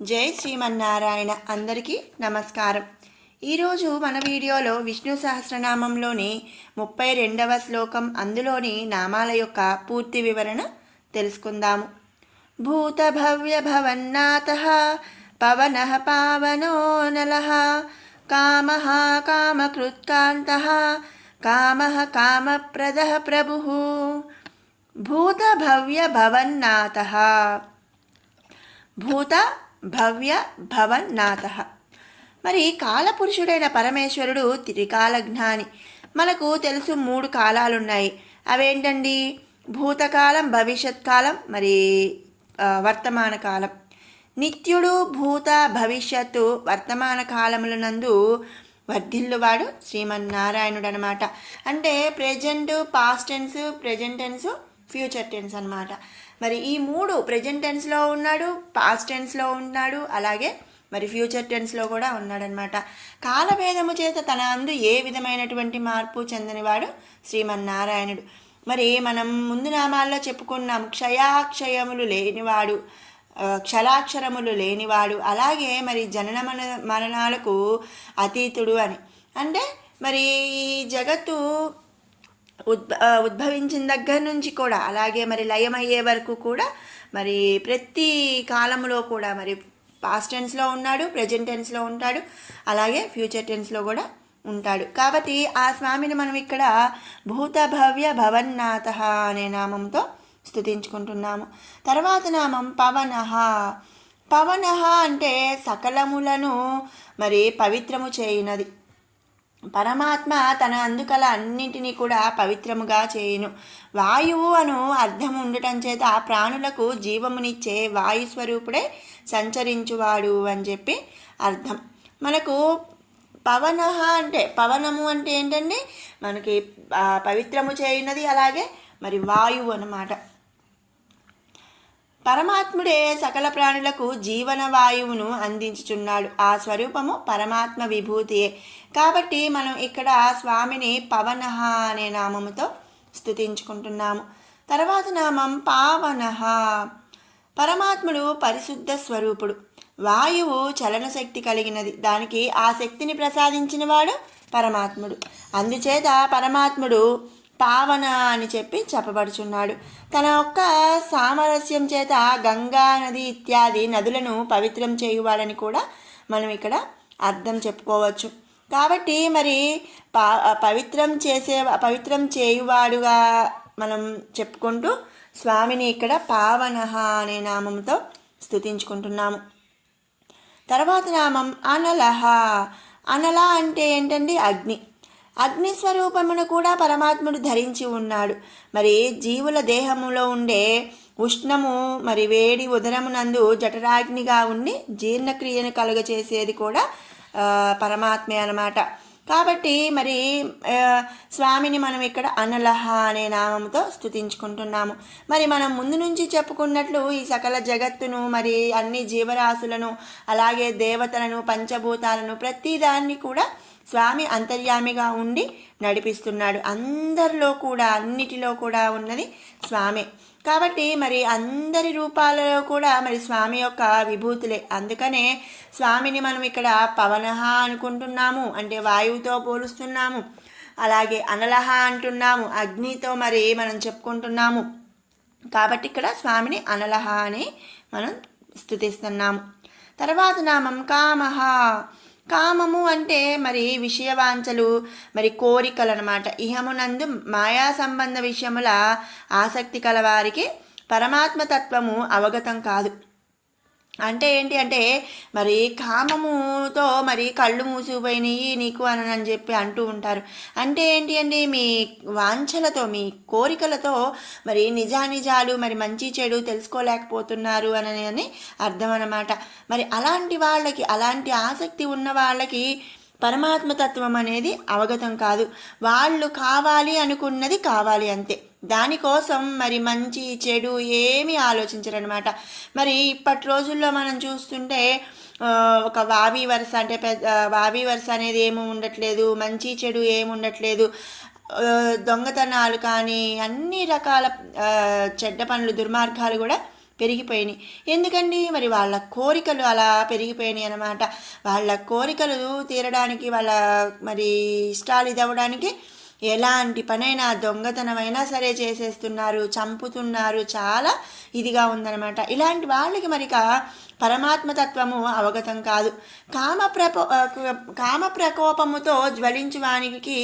జై శ్రీమన్నారాయణ. అందరికీ నమస్కారం. ఈరోజు మన వీడియోలో విష్ణు సహస్రనామంలోని 32వ శ్లోకం, అందులోని నామాల యొక్క పూర్తి వివరణ తెలుసుకుందాము. భూత భవ్య భవన్నాథః పవనః పావనో నలః కామః కామకృత్కాంతః కామః కామప్రదః ప్రభుః. భూత భవ్య భవన్నాథః. భూత భవ్య భవన్నాథ. మరి కాలపురుషుడైన పరమేశ్వరుడు త్రికాలజ్ఞాని. మనకు తెలుసు 3 కాలాలున్నాయి. అవేంటండి? భూతకాలం, భవిష్యత్ కాలం, మరి వర్తమాన కాలం. నిత్యుడు భూత భవిష్యత్తు వర్తమాన కాలములనందు వర్ధిల్లువాడు శ్రీమన్నారాయణుడు అనమాట. అంటే present, past tense, present tense, future tense అనమాట. మరి ఈ 3 ప్రెజెంట్ టెన్స్లో ఉన్నాడు, పాస్ట్ టెన్స్లో ఉన్నాడు, అలాగే మరి ఫ్యూచర్ టెన్స్లో కూడా ఉన్నాడనమాట. కాలభేదము చేత తన అందు ఏ విధమైనటువంటి మార్పు చెందనివాడు శ్రీమన్నారాయణుడు. మరి మనం ముందు నామాల్లో చెప్పుకున్నాం, క్షయాక్షయములు లేనివాడు, క్షలాక్షరములు లేనివాడు, అలాగే మరి జనన మరణాలకు అతీతుడు అని. అంటే మరి ఈ జగత్తు ఉద్భవించిన దగ్గర నుంచి కూడా, అలాగే మరి లయమయ్యే వరకు కూడా, మరి ప్రతి కాలంలో కూడా మరి పాస్ట్ టెన్స్లో ఉన్నాడు, ప్రెజెంట్ టెన్స్లో ఉంటాడు, అలాగే ఫ్యూచర్ టెన్స్లో కూడా ఉంటాడు. కాబట్టి ఆ స్వామిని మనం ఇక్కడ భూత భవ్య భవన్నాథ అనే నామంతో స్తుతించుకుంటున్నాము. తర్వాత నామం పవనః. పవనః అంటే సకలములను మరి పవిత్రము చేయునది. పరమాత్మ తన అందుకల అన్నింటినీ కూడా పవిత్రముగా చేయును. వాయువు అను అర్థం ఉండటం చేత ప్రాణులకు జీవమునిచ్చే వాయుస్వరూపుడే సంచరించువాడు అని చెప్పి అర్థం. మనకు పవనః అంటే, పవనము అంటే ఏంటండి? మనకి పవిత్రము చేయునది, అలాగే మరి వాయువు అన్నమాట. పరమాత్ముడే సకల ప్రాణులకు జీవన వాయువును అందించుచున్నాడు. ఆ స్వరూపము పరమాత్మ విభూతియే. కాబట్టి మనం ఇక్కడ స్వామిని పవనః అనే నామముతో స్తుతించుకుంటున్నాము. తర్వాత నామం పావనః. పరమాత్ముడు పరిశుద్ధ స్వరూపుడు. వాయువు చలన శక్తి కలిగినది. దానికి ఆ శక్తిని ప్రసాదించిన వాడు పరమాత్ముడు. అందుచేత పరమాత్ముడు పావన అని చెప్పి చెప్పబడుచున్నాడు. తన యొక్క సామరస్యం చేత గంగా నది ఇత్యాది నదులను పవిత్రం చేయువాడని కూడా మనం ఇక్కడ అర్థం చెప్పుకోవచ్చు. కాబట్టి మరి పవిత్రం చేయువాడుగా మనం చెప్పుకుంటూ స్వామిని ఇక్కడ పావనః అనే నామంతో స్తుతించుకుంటున్నాము. తర్వాత నామం అనలః. అనల అంటే ఏంటండి? అగ్ని. అగ్నిస్వరూపమును కూడా పరమాత్ముడు ధరించి ఉన్నాడు. మరి జీవుల దేహములో ఉండే ఉష్ణము, మరి వేడి ఉదరమునందు జఠరాగ్నిగా ఉండి జీర్ణక్రియను కలుగచేసేది కూడా పరమాత్మే అన్నమాట. కాబట్టి మరి స్వామిని మనం ఇక్కడ అనలః అనే నామంతో స్తుతించుకుంటున్నాము. మరి మనం ముందు నుంచి చెప్పుకున్నట్లు ఈ సకల జగత్తును, మరి అన్ని జీవరాశులను, అలాగే దేవతలను, పంచభూతాలను, ప్రతిదాన్ని కూడా స్వామి అంతర్యామిగా ఉండి నడిపిస్తున్నాడు. అందరిలో కూడా, అన్నిటిలో కూడా ఉన్నది స్వామి. కాబట్టి మరి అందరి రూపాలలో కూడా మరి స్వామి యొక్క విభూతులే. అందుకనే స్వామిని మనం ఇక్కడ పవనః అనుకుంటున్నాము, అంటే వాయువుతో పోలుస్తున్నాము. అలాగే అనలః అంటున్నాము, అగ్నితో మరి మనం చెప్పుకుంటున్నాము. కాబట్టి ఇక్కడ స్వామిని అనలః అని మనం స్తుతిస్తున్నాము. తర్వాత నామం కామః. కామము అంటే మరి విషయవాంఛలు, మరి కోరికలు అనమాట. ఇహమునందు మాయా సంబంధ విషయముల ఆసక్తి కలవారికి పరమాత్మతత్వము అవగతం కాదు. అంటే ఏంటి అంటే మరి కామముతో మరి కళ్ళు మూసిపోయినాయి నీకు అని చెప్పి అంటూ ఉంటారు. అంటే ఏంటి అండి? మీ వాంఛలతో, మీ కోరికలతో మరి నిజానిజాలు, మరి మంచి చెడు తెలుసుకోలేకపోతున్నారు అని అర్థం అన్నమాట. మరి అలాంటి వాళ్ళకి, అలాంటి ఆసక్తి ఉన్న వాళ్ళకి పరమాత్మతత్వం అనేది అవగతం కాదు. వాళ్ళు కావాలి అనుకున్నది కావాలి అంతే. దానికోసం మరి మంచి చెడు ఏమీ ఆలోచించరనమాట. మరి ఇప్పటి రోజుల్లో మనం చూస్తుంటే ఒక వావి వరుస, అంటే వావి వరుస అనేది ఏమీ ఉండట్లేదు, మంచి చెడు ఏమి ఉండట్లేదు. దొంగతనాలు కానీ అన్ని రకాల చెడ్డ పనులు, దుర్మార్గాలు కూడా పెరిగిపోయినాయి. ఎందుకండి? మరి వాళ్ళ కోరికలు అలా పెరిగిపోయినాయి అన్నమాట. వాళ్ళ కోరికలు తీరడానికి, వాళ్ళ మరి ఇష్టాలు ఇదవ్వడానికి ఎలాంటి పనైనా, దొంగతనమైనా సరే చేసేస్తున్నారు, చంపుతున్నారు. చాలా ఇదిగా ఉందన్నమాట. ఇలాంటి వాళ్ళకి మరిక పరమాత్మతత్వము అవగతం కాదు. కామ ప్రకోపముతో జ్వలించు వానికి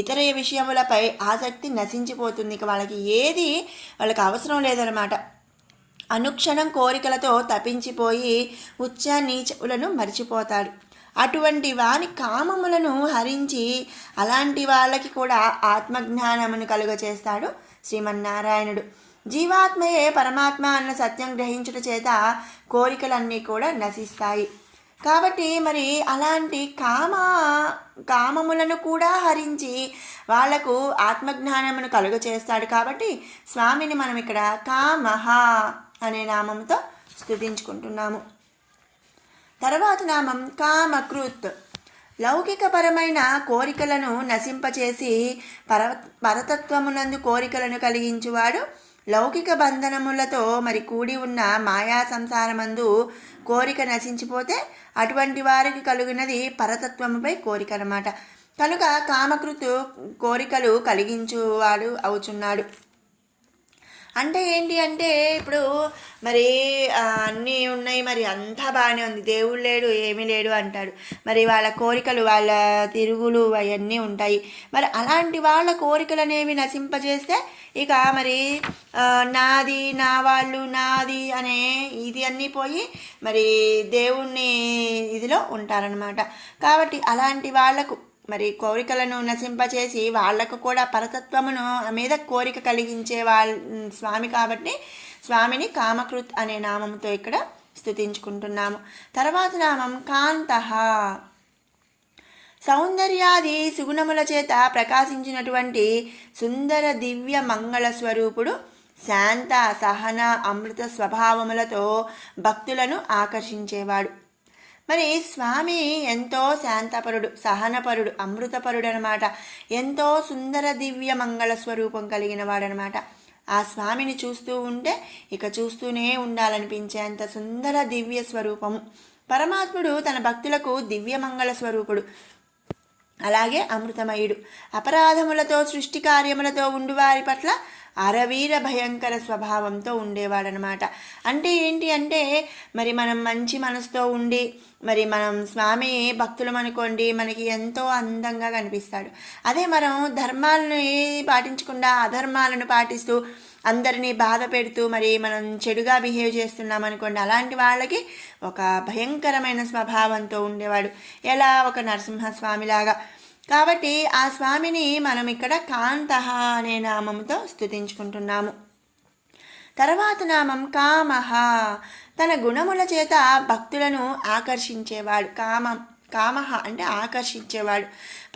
ఇతర విషయములపై ఆసక్తి నశించిపోతుంది. ఇక వాళ్ళకి అవసరం లేదనమాట. అనుక్షణం కోరికలతో తప్పించిపోయి ఉచ్చ నీచములను మరిచిపోతాడు. అటువంటి వాని కామములను హరించి అలాంటి వాళ్ళకి కూడా ఆత్మజ్ఞానమును కలుగచేస్తాడు శ్రీమన్నారాయణుడు. జీవాత్మయే పరమాత్మ అన్న సత్యం గ్రహించుట చేత కోరికలన్నీ కూడా నశిస్తాయి. కాబట్టి మరి అలాంటి కామములను కూడా హరించి వాళ్లకు ఆత్మజ్ఞానమును కలుగచేస్తాడు. కాబట్టి స్వామిని మనం ఇక్కడ కామహ అనే నామంతో స్తుతించుకుంటున్నాము. తర్వాత నామం కామకృత్. లౌకికపరమైన కోరికలను నశింపచేసి పరతత్వమునందు కోరికలను కలిగించువాడు. లౌకిక బంధనములతో మరి కూడి ఉన్న మాయా సంసారమందు కోరిక నశించిపోతే అటువంటి వారికి కలుగునది పరతత్వముపై కోరిక అన్నమాట. కనుక కామకృతు కోరికలు కలిగించువాడు అవుచున్నాడు. అంటే ఏంటి అంటే, ఇప్పుడు మరి అన్నీ ఉన్నాయి, మరి అంతా బాగానే ఉంది, దేవుడు లేడు, ఏమీ లేడు అంటాడు. మరి వాళ్ళ కోరికలు, వాళ్ళ తిరుగులు అవన్నీ ఉంటాయి. మరి అలాంటి వాళ్ళ కోరికలు అనేవి నశింపజేస్తే ఇక మరి నాది, నా వాళ్ళు, నాది అనే ఇది అన్నీ పోయి మరి దేవుణ్ణి ఇదిలో ఉంటారనమాట. కాబట్టి అలాంటి వాళ్లకు మరి కోరికలను నశింపచేసి వాళ్లకు కూడా పరతత్వమును మీద కోరిక కలిగించే స్వామి. కాబట్టి స్వామిని కామకృత్ అనే నామంతో ఇక్కడ స్తుతించుకుంటున్నాము. తర్వాత నామం కాంతః. సౌందర్యాది సుగుణముల చేత ప్రకాశించినటువంటి సుందర దివ్య మంగళ స్వరూపుడు. శాంత, సహన, అమృత స్వభావములతో భక్తులను ఆకర్షించేవాడు. మరి స్వామి ఎంతో శాంతపరుడు, సహనపరుడు, అమృతపరుడు అనమాట. ఎంతో సుందర దివ్య మంగళ స్వరూపం కలిగిన వాడనమాట. ఆ స్వామిని చూస్తూ ఉంటే ఇక చూస్తూనే ఉండాలనిపించేంత సుందర దివ్య స్వరూపము. పరమాత్ముడు తన భక్తులకు దివ్య మంగళ స్వరూపుడు, అలాగే అమృతమయుడు. అపరాధములతో, సృష్టి కార్యములతో ఉండువారి పట్ల అరవీర భయంకర స్వభావంతో ఉండేవాడనమాట. అంటే ఏంటి అంటే, మరి మనం మంచి మనసుతో ఉండి మరి మనం స్వామి భక్తులం అనుకోండి, మనకి ఎంతో అందంగా కనిపిస్తాడు. అదే మనం ధర్మాలను పాటించకుండా అధర్మాలను పాటిస్తూ అందరినీ బాధ పెడుతూ మరి మనం చెడుగా బిహేవ్ చేస్తున్నాం అనుకోండి, అలాంటి వాళ్ళకి ఒక భయంకరమైన స్వభావంతో ఉండేవాడు. ఎలా? ఒక నరసింహస్వామిలాగా. కాబట్టి ఆ స్వామిని మనం ఇక్కడ కాంతః అనే నామంతో స్తుతించుకుంటున్నాము. తర్వాత నామం కామః. తన గుణముల చేత భక్తులను ఆకర్షించేవాడు. కామః అంటే ఆకర్షించేవాడు.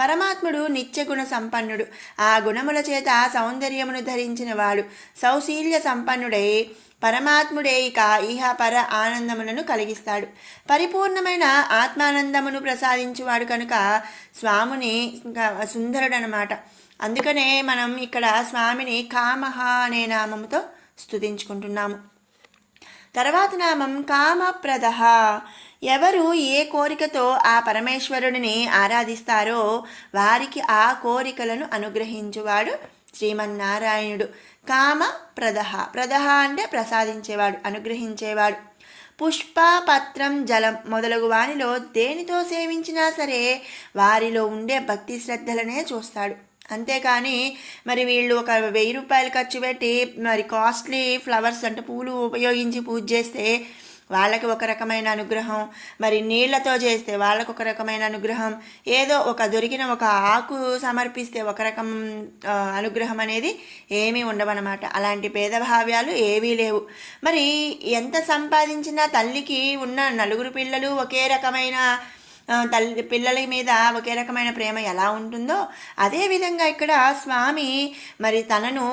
పరమాత్ముడు నిత్యగుణ సంపన్నుడు. ఆ గుణముల చేత సౌందర్యమును ధరించిన వాడు. సౌశీల్య సంపన్నుడై పరమాత్ముడే ఇక ఇహ పర ఆనందములను కలిగిస్తాడు. పరిపూర్ణమైన ఆత్మానందమును ప్రసాదించువాడు కనుక స్వామిని సుందరుడనమాట. అందుకనే మనం ఇక్కడ స్వామిని కామః అనే నామముతో స్తుతించుకుంటున్నాము. తర్వాత నామం కామప్రదః. ఎవరు ఏ కోరికతో ఆ పరమేశ్వరుడిని ఆరాధిస్తారో వారికి ఆ కోరికలను అనుగ్రహించువాడు శ్రీమన్నారాయణుడు. కామప్రదః. ప్రదః అంటే ప్రసాదించేవాడు, అనుగ్రహించేవాడు. పుష్ప, పత్రం, జలం మొదలగు వానిలో దేనితో సేవించినా సరే వారిలో ఉండే భక్తి శ్రద్ధలనే చూస్తాడు. అంతేకాని మరి వీళ్ళు ఒక 1000 రూపాయలు ఖర్చు పెట్టి మరి కాస్ట్లీ ఫ్లవర్స్ అంటే పూలు ఉపయోగించి పూజ చేస్తే వాళ్ళకి ఒక రకమైన అనుగ్రహం, మరి నీళ్లతో చేస్తే వాళ్ళకు ఒక రకమైన అనుగ్రహం, ఏదో దొరికిన ఒక ఆకు సమర్పిస్తే ఒక రకం అనుగ్రహం అనేది ఏమీ ఉండవన్నమాట. అలాంటి భేదభావ్యాలు ఏవీ లేవు. మరి ఎంత సంపాదించినా తల్లికి ఉన్న 4 పిల్లలు ఒకే రకమైన పిల్లల మీద ఒకే రకమైన ప్రేమ ఎలా ఉంటుందో అదేవిధంగా ఇక్కడ స్వామి మరి తనను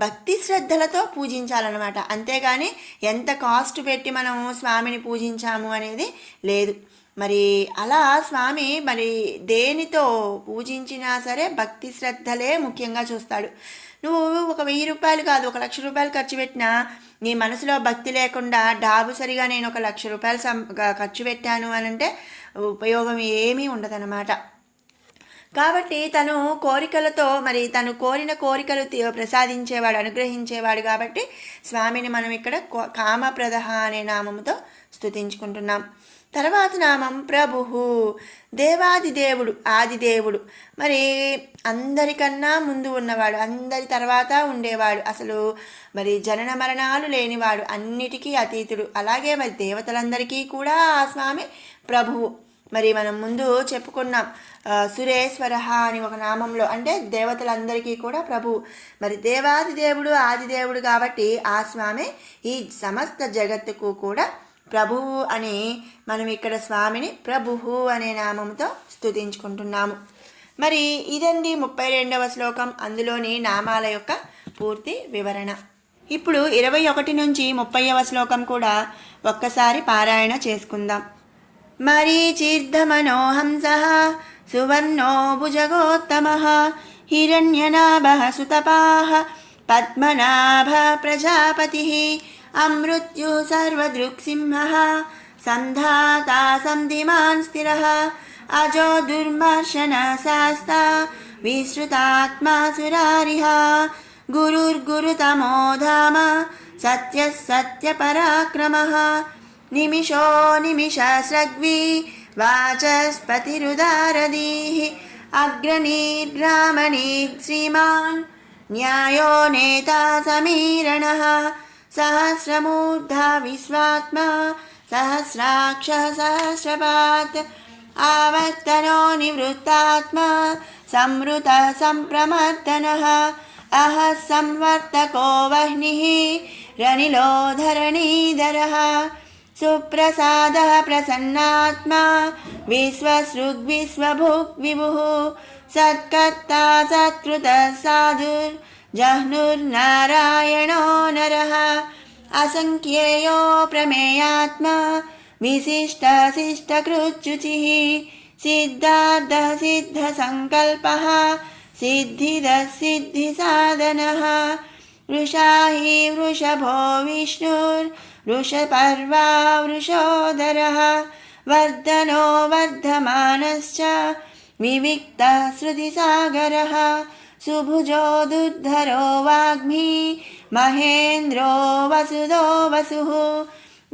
భక్తి శ్రద్ధలతో పూజించాలన్నమాట. అంతేగాని ఎంత కాస్ట్ పెట్టి మనం స్వామిని పూజించాము అనేది లేదు. మరి అలా స్వామి మరి దేనితో పూజించినా సరే భక్తి శ్రద్ధలే ముఖ్యంగా చూస్తాడు. నువ్వు ఒక 1000 రూపాయలు కాదు, 1,00,000 రూపాయలు ఖర్చు పెట్టినా నీ మనసులో భక్తి లేకుండా డాబు సరిగా నేను 1,00,000 రూపాయలు ఖర్చు పెట్టాను అని అంటే ఉపయోగం ఏమీ ఉండదన్నమాట. కాబట్టి తను కోరికలతో మరి తను కోరిన కోరికలు ప్రసాదించేవాడు, అనుగ్రహించేవాడు. కాబట్టి స్వామిని మనం ఇక్కడ కామప్రద అనే నామముతో స్తుతించుకుంటున్నాం. తర్వాత నామం ప్రభుహు, దేవాది దేవుడు, ఆదిదేవుడు. మరి అందరికన్నా ముందు ఉన్నవాడు, అందరి తర్వాత ఉండేవాడు, అసలు మరి జనన మరణాలు లేనివాడు, అన్నిటికీ అతీతుడు. అలాగే మరి దేవతలందరికీ కూడా ఆ స్వామి ప్రభువు. మరి మనం ముందు చెప్పుకున్నాం సురేశ్వర అని ఒక నామంలో, అంటే దేవతలందరికీ కూడా ప్రభువు. మరి దేవాది దేవుడు, ఆదిదేవుడు కాబట్టి ఆ స్వామి ఈ సమస్త జగత్తుకు కూడా ప్రభువు అని మనం ఇక్కడ స్వామిని ప్రభువు అనే నామంతో స్తుతించుకుంటున్నాము. మరి ఇదండి 32వ శ్లోకం, అందులోని నామాల యొక్క పూర్తి వివరణ. ఇప్పుడు 21 నుంచి 30వ శ్లోకం కూడా ఒక్కసారి పారాయణ చేసుకుందాం. మరీచిర్ధమనోహంసః సువర్ణో భుజగోత్తమః హిరణ్యనాభః సుతపాః పద్మనాభ ప్రజాపతిః అమృత్యు సర్వదృక్సింహః సంధాతా సంధిమాన్ స్థిరః అజో దుర్మర్శన శాస్తా విశ్రుతాత్మా సురారిః గురుర్గురుతమో ధామ సత్యః సత్యపరాక్రమః నిమిషో నిమిషస్రగ్వి వాచస్పతిరుదారదీః అగ్రనీర్బ్రాహ్మణీర్ శ్రీమాన్ న్యాయో నేతా సమీరణః సహస్రమూర్ధా విశ్వాత్మా సహస్రాక్షః సహస్రపాత్ ఆవర్తనో నివృత్తాత్మా సంవృత సంప్రమర్దనః అహ సంవర్తకో వహ్నిః రనిలో ధరణీధరః సుప్రసాదః ప్రసన్నాత్మా విశ్వసృగ్విశ్వభుక్ విభుః సత్కర్తా సత్కృతః సాధుర్ జహ్నుర్నారాయణో నరః అసంఖ్యేయో ప్రమేయాత్మా విశిష్టశిష్టకృచ్యుచిః సిద్ధార్థः సిద్ధసంకల్పः సిద్ధిదः సిద్ధిసాధనः వృషా హి వృషభో విష్ణుర్ వృషపర్వా వృషోదరः వర్ధనో వర్ధమానశ్చ వివిక్తः శృతిసాగరः సుభుజో దుర్ధరో వాగ్మీ మహేంద్రో వసుదో వసుః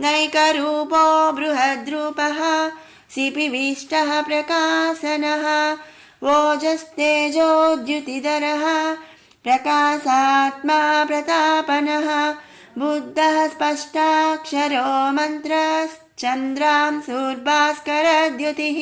నైకరూపో బృహద్రూపः సిపివిష్టः ప్రకాశనः ఓజస్తేజోద్యుతిధరः ప్రకాశాత్మా ప్రతాపనः బుద్ధः స్పష్టాక్షరో మంత్రశ్చంద్రాంశుర్భాస్కరద్యుతిः.